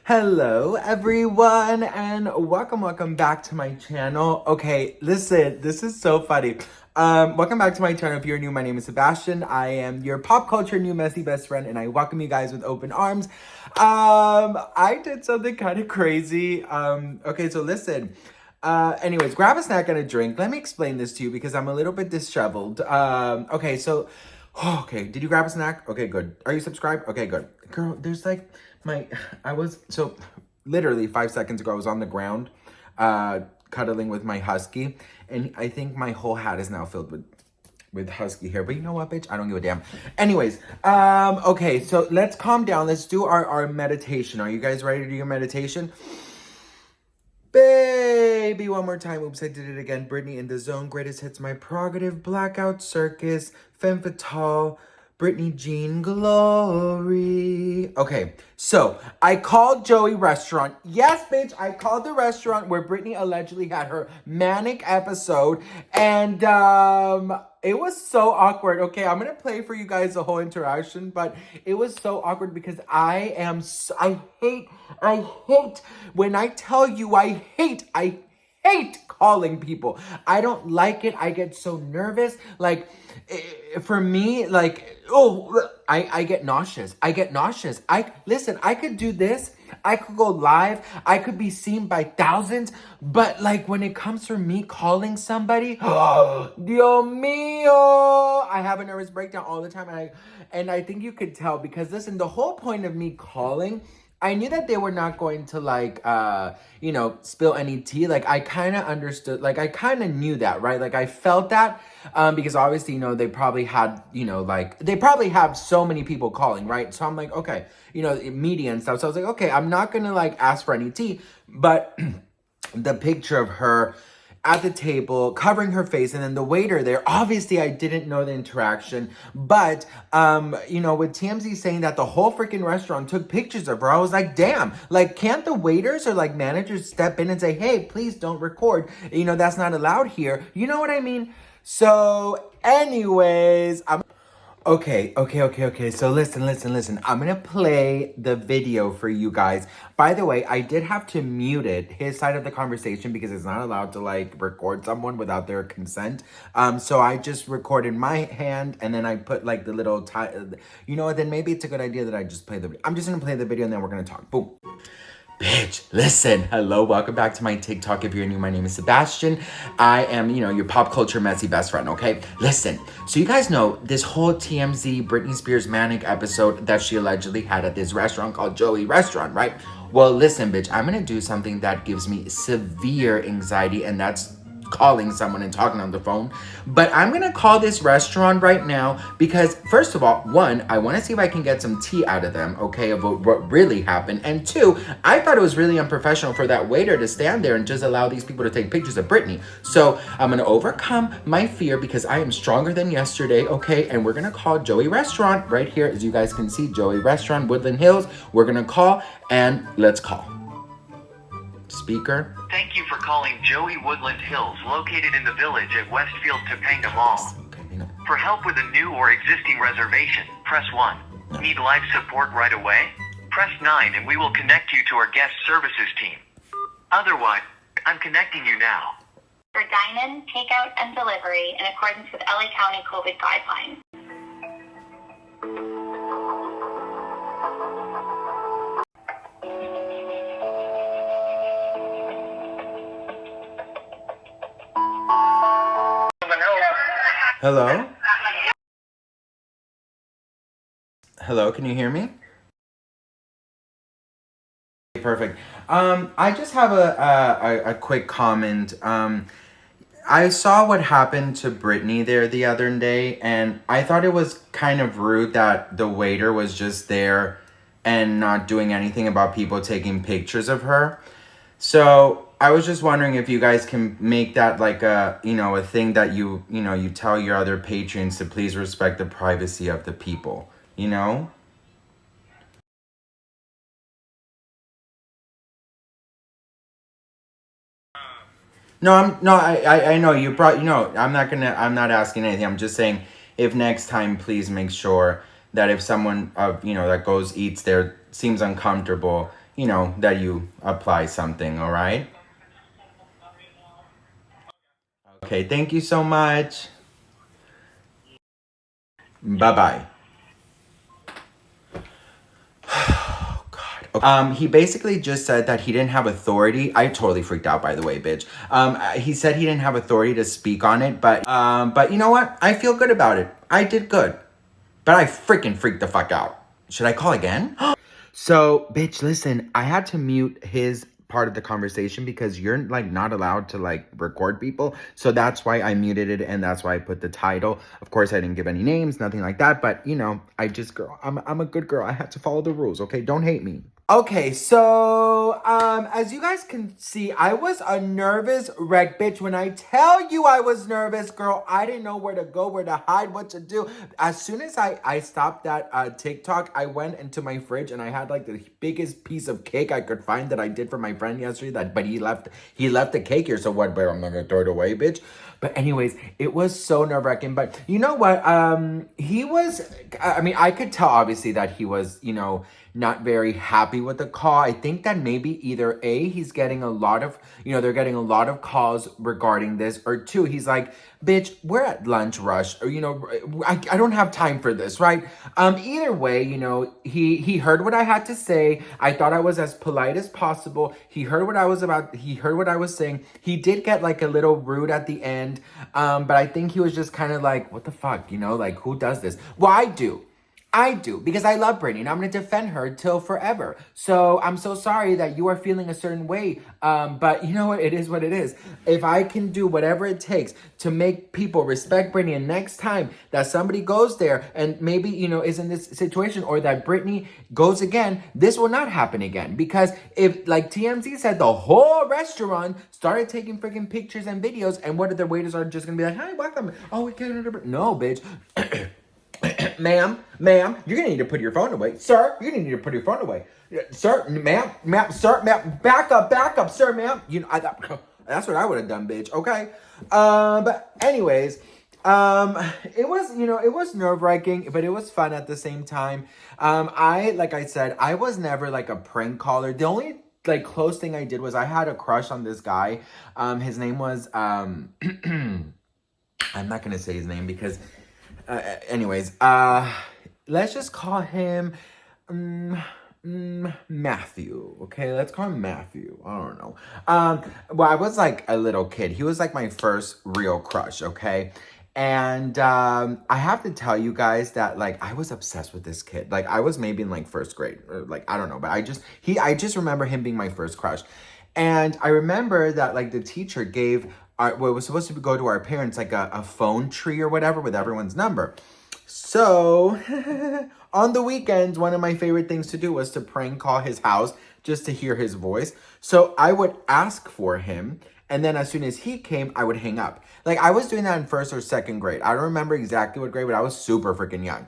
Hello everyone and welcome back to my channel. Okay, listen, this is so funny. Welcome back to my channel. If you're new, my name is Sebastian. I am your pop culture new messy best friend and I welcome you guys with open arms. I did something kind of crazy. Okay, so listen. Anyways, grab a snack and a drink. Let me explain this to you because I'm a little bit disheveled. Okay, did you grab a snack? Okay, good. Are you subscribed? Okay, good. Girl, there's like literally 5 seconds ago, I was on the ground, cuddling with my husky, and I think my whole hat is now filled with husky hair. But you know what, bitch? I don't give a damn. Anyways, okay, so let's calm down. Let's do our meditation. Are you guys ready to do your meditation? Baby, one more time. Oops, I did it again. Britney in the zone. Greatest hits, my prerogative. Blackout circus. Femme fatale. Britney Jean Glory. Okay, so I called Joey Restaurant. Yes, bitch, I called the restaurant where Britney allegedly had her Manic episode. And it was so awkward. Okay, I'm gonna play for you guys the whole interaction, but it was so awkward because I hate when I tell you I hate calling people. I don't like it. I get so nervous. Like, for me, like, I get nauseous. I could do this. I could go live. I could be seen by thousands. But like when it comes for me calling somebody, Dios mío, I have a nervous breakdown all the time. And I think you could tell because listen, the whole point of me calling, I knew that they were not going to like, spill any tea. Like I kind of understood, like I kind of knew that, right? Like I felt that because obviously, they probably had, they probably have so many people calling, right? So I'm like, okay, media and stuff. So I was like, okay, I'm not going to like ask for any tea, but the picture of her at the table, covering her face, and then the waiter there. Obviously, I didn't know the interaction, but, with TMZ saying that the whole freaking restaurant took pictures of her, I was like, damn, like, can't the waiters or, like, managers step in and say, hey, please don't record, that's not allowed here, you know what I mean? So, anyways, Okay. So listen. I'm gonna play the video for you guys. By the way, I did have to mute it, his side of the conversation, because it's not allowed to like record someone without their consent. So I just recorded my hand and then I put like the little you know what? Then maybe it's a good idea that I just play the video. I'm just gonna play the video and then we're gonna talk. Boom. Bitch, listen. Hello, welcome back to my TikTok. If you're new, my name is Sebastian. I am, your pop culture messy best friend, okay? Listen, so you guys know this whole TMZ Britney Spears Manic episode that she allegedly had at this restaurant called Joey Restaurant, right? Well, listen, bitch, I'm gonna do something that gives me severe anxiety, and that's calling someone and talking on the phone. But I'm gonna call this restaurant right now because first of all, one, I want to see if I can get some tea out of them, okay, of what really happened. And two, I thought it was really unprofessional for that waiter to stand there and just allow these people to take pictures of Britney. So I'm gonna overcome my fear because I am stronger than yesterday, okay? And we're gonna call Joey Restaurant right here, as you guys can see, Joey Restaurant, Woodland Hills. We're gonna call and let's call. Speaker. Thank you for calling Joey Woodland Hills, located in the village at Westfield Topanga Mall. Okay, For help with a new or existing reservation, press 1. No. Need live support right away? Press 9 and we will connect you to our guest services team. Otherwise, I'm connecting you now. For dine-in, takeout, and delivery in accordance with LA County COVID guidelines. Hello? Hello, can you hear me? Perfect. I just have a quick comment. I saw what happened to Britney there the other day, and I thought it was kind of rude that the waiter was just there and not doing anything about people taking pictures of her. So I was just wondering if you guys can make that like a thing that you tell your other patrons to please respect the privacy of the people, No, I know you brought, I'm not asking anything. I'm just saying if next time, please make sure that if someone that goes eats there seems uncomfortable, you know, that you apply something, all right? Okay, thank you so much. Bye-bye. He basically just said that he didn't have authority. I totally freaked out, by the way, bitch. He said he didn't have authority to speak on it, but you know what? I feel good about it. I did good. But I freaking freaked the fuck out. Should I call again? So, bitch, listen, I had to mute his part of the conversation because you're like not allowed to like record people. So that's why I muted it and that's why I put the title. Of course, I didn't give any names, nothing like that. But you know, I'm a good girl. I had to follow the rules, okay? Don't hate me. Okay, so as you guys can see, I was a nervous wreck, bitch. When I tell you I was nervous, girl, I didn't know where to go, where to hide, what to do. As soon as I stopped that TikTok, I went into my fridge and I had like the biggest piece of cake I could find that I did for my friend yesterday. But he left the cake here, so what? But I'm not gonna throw it away, bitch. But anyways, it was so nerve-wracking. But you know what? He was. I mean, I could tell obviously that he was, you know, not very happy with the call. I think that maybe either A, he's getting a lot of, you know, they're getting a lot of calls regarding this, or two, he's like, bitch, we're at lunch rush, or, you know, I don't have time for this, right? Either way, you know, he heard what I had to say. I thought I was as polite as possible. He heard what I was saying. He did get like a little rude at the end, but I think he was just kind of like, what the fuck, you know, like, who does this? Well, I do, because I love Britney and I'm going to defend her till forever. So I'm so sorry that you are feeling a certain way. But you know what? It is what it is. If I can do whatever it takes to make people respect Britney, and next time that somebody goes there and maybe, you know, is in this situation, or that Britney goes again, this will not happen again. Because if, like TMZ said, the whole restaurant started taking freaking pictures and videos, and what if the waiters are just going to be like, hi, welcome. Oh, we can't. No, bitch. Ma'am, you're gonna need to put your phone away. Sir, you're gonna need to put your phone away. Sir, sir, back up, sir, ma'am. You know, that's what I would have done, bitch, okay? But anyways, it was, you know, it was nerve-wracking, but it was fun at the same time. Like I said, I was never like a prank caller. The only like close thing I did was I had a crush on this guy. His name was, I'm not gonna say his name because... anyways, let's just call him Matthew. Okay, let's call him Matthew. I don't know. Well, I was like a little kid. He was like my first real crush. Okay. And I have to tell you guys that like I was obsessed with this kid. Like I was maybe in like first grade, or, like I don't know, but I just remember him being my first crush. And I remember that like the teacher gave well, it was supposed to go to our parents like a phone tree or whatever with everyone's number. So on the weekends, one of my favorite things to do was to prank call his house just to hear his voice. So I would ask for him, and then as soon as he came, I would hang up. Like I was doing that in first or second grade. I don't remember exactly what grade, but I was super freaking young.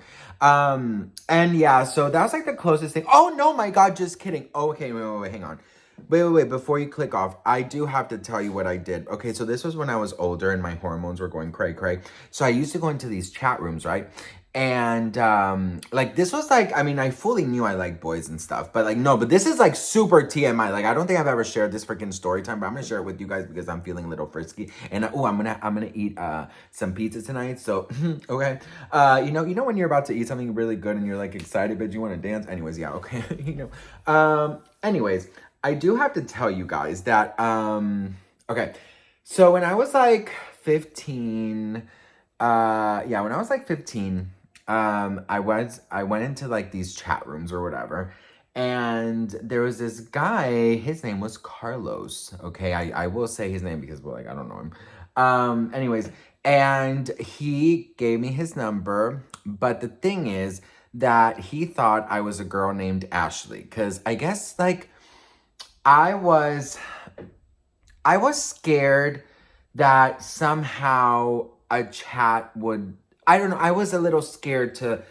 And yeah, so that was like the closest thing. Oh no, my God, just kidding. Okay, wait, hang on. Wait, before you click off, I do have to tell you what I did. Okay, so this was when I was older and my hormones were going cray. So I used to go into these chat rooms, right? And like this was like, I mean, I fully knew I like boys and stuff, but like no, but this is like super TMI. Like I don't think I've ever shared this freaking story time, but I'm gonna share it with you guys because I'm feeling a little frisky. And I'm gonna eat some pizza tonight. So okay, you know when you're about to eat something really good and you're like excited, but you want to dance. Anyways, yeah, okay, you know. Anyways. I do have to tell you guys that, okay, so when I was like 15, when I was like 15, I went into like these chat rooms or whatever, and there was this guy, his name was Carlos, okay, I will say his name because, well, like, I don't know him, anyways, and he gave me his number, but the thing is that he thought I was a girl named Ashley, because I guess, like, I was scared that somehow a chat would, I don't know, I was a little scared to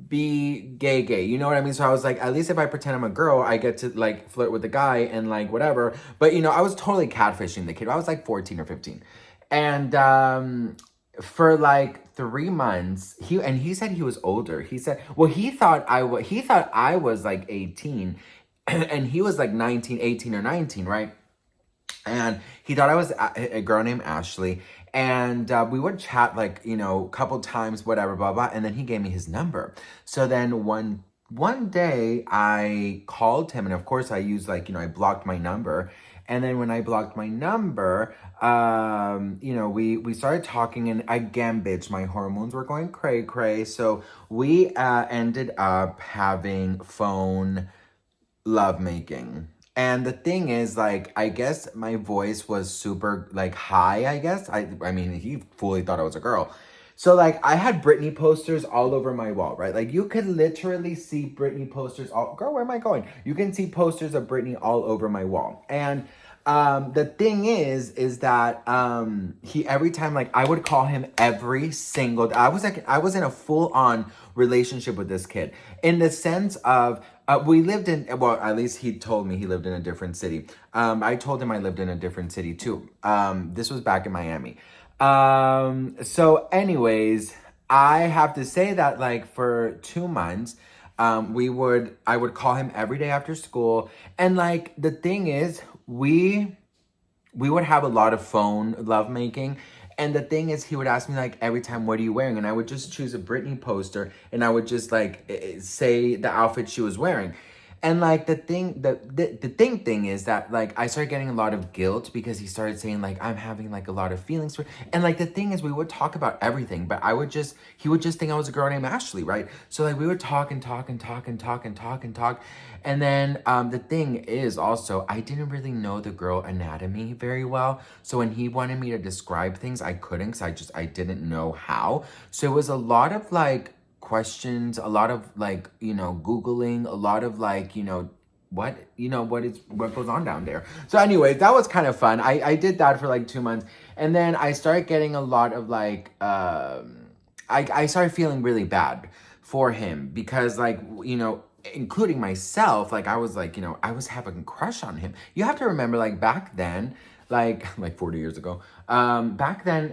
be gay, you know what I mean? So I was like, at least if I pretend I'm a girl, I get to like flirt with the guy and like whatever. But you know, I was totally catfishing the kid. I was like 14 or 15. And for like 3 months, he said he was older. He said, well, he thought I was like 18 and he was like 19, 18 or 19, right? And he thought I was a girl named Ashley. And we would chat like, a couple times, whatever, blah, blah. And then he gave me his number. So then one day I called him, and of course I used I blocked my number. And then when I blocked my number, we started talking, and again, bitch, my hormones were going cray cray. So we ended up having phone lovemaking. And the thing is, I guess my voice was super, high, I guess. I mean, he fully thought I was a girl. So, I had Britney posters all over my wall, right? You could literally see Britney posters Girl, where am I going? You can see posters of Britney all over my wall. And the thing is that he, every time, I would call him every single, I was in a full-on relationship with this kid. In the sense of, we lived in, well, at least he told me he lived in a different city. I told him I lived in a different city too. This was back in Miami. So anyways, I have to say that for 2 months, I would call him every day after school. And the thing is, we would have a lot of phone lovemaking. And the thing is, he would ask me every time, what are you wearing? And I would just choose a Britney poster, and I would just say the outfit she was wearing. And the thing is that I started getting a lot of guilt because he started saying I'm having a lot of feelings for, and the thing is, we would talk about everything, but he would just think I was a girl named Ashley, right? So we would talk and talk and talk and talk and talk and talk. And then the thing is also, I didn't really know the girl anatomy very well. So when he wanted me to describe things, I couldn't, because I didn't know how. So it was a lot of questions, a lot of Googling, a lot of what goes on down there. So anyways, that was kind of fun. I did that for 2 months, and then I started getting a lot of I started feeling really bad for him, because including myself, I was I was having a crush on him. You have to remember, back then, 40 years ago, back then,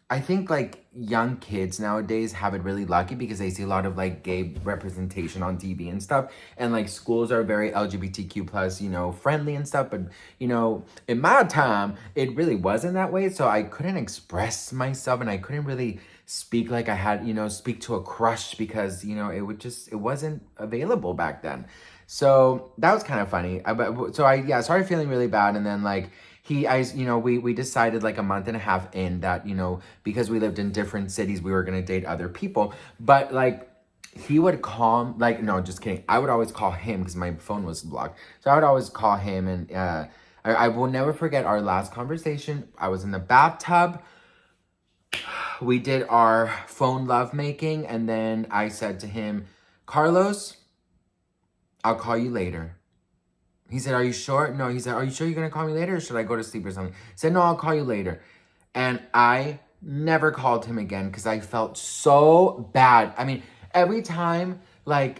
I think young kids nowadays have it really lucky because they see a lot of gay representation on TV and stuff, and schools are very LGBTQ plus friendly and stuff. But in my time, it really wasn't that way, so I couldn't express myself, and I couldn't really speak I had speak to a crush, because it wasn't available back then. So that was kind of funny. So I started feeling really bad, and then we decided a month and a half in that, because we lived in different cities, we were going to date other people. But he would call, no, just kidding. I would always call him because my phone was blocked. So I would always call him, and I will never forget our last conversation. I was in the bathtub. We did our phone lovemaking, and then I said to him, Carlos, I'll call you later. He said, are you sure? No, he said, are you sure you're going to call me later, or should I go to sleep or something? He said, no, I'll call you later. And I never called him again because I felt so bad. I mean, every time, I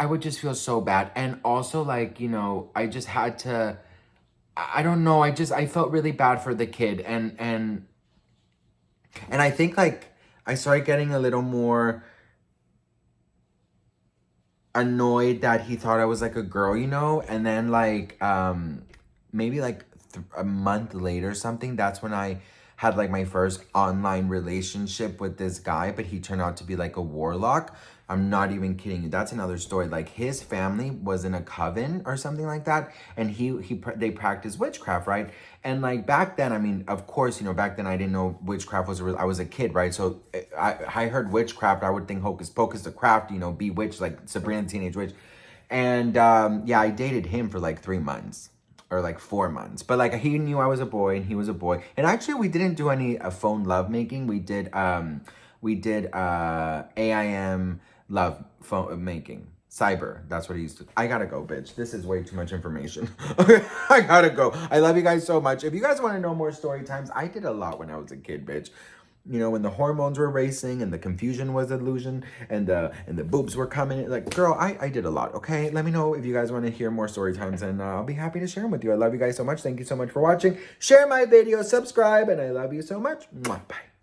would just feel so bad. And also, I just had to, I don't know, I felt really bad for the kid. And I think, I started getting a little more annoyed that he thought I was a girl, and then maybe a month later or something, that's when I had my first online relationship with this guy, but he turned out to be a warlock. I'm not even kidding you. That's another story. His family was in a coven or something like that, and they practiced witchcraft, right? And back then, I mean, of course, back then I didn't know witchcraft was I was a kid, right? So I heard witchcraft, I would think hocus pocus, the craft, bewitched, Sabrina the Teenage Witch. And I dated him for 3 months or 4 months, but he knew I was a boy and he was a boy. And actually, we didn't do any phone lovemaking. We did AIM love phone making. Cyber, that's what he used to. I gotta go, bitch. This is way too much information. I gotta go. I love you guys so much. If you guys want to know more story times, I did a lot when I was a kid, bitch. When the hormones were racing and the confusion was illusion and the boobs were coming. Girl, I did a lot, okay? Let me know if you guys want to hear more story times, and I'll be happy to share them with you. I love you guys so much. Thank you so much for watching. Share my video, subscribe, and I love you so much. Mwah, bye.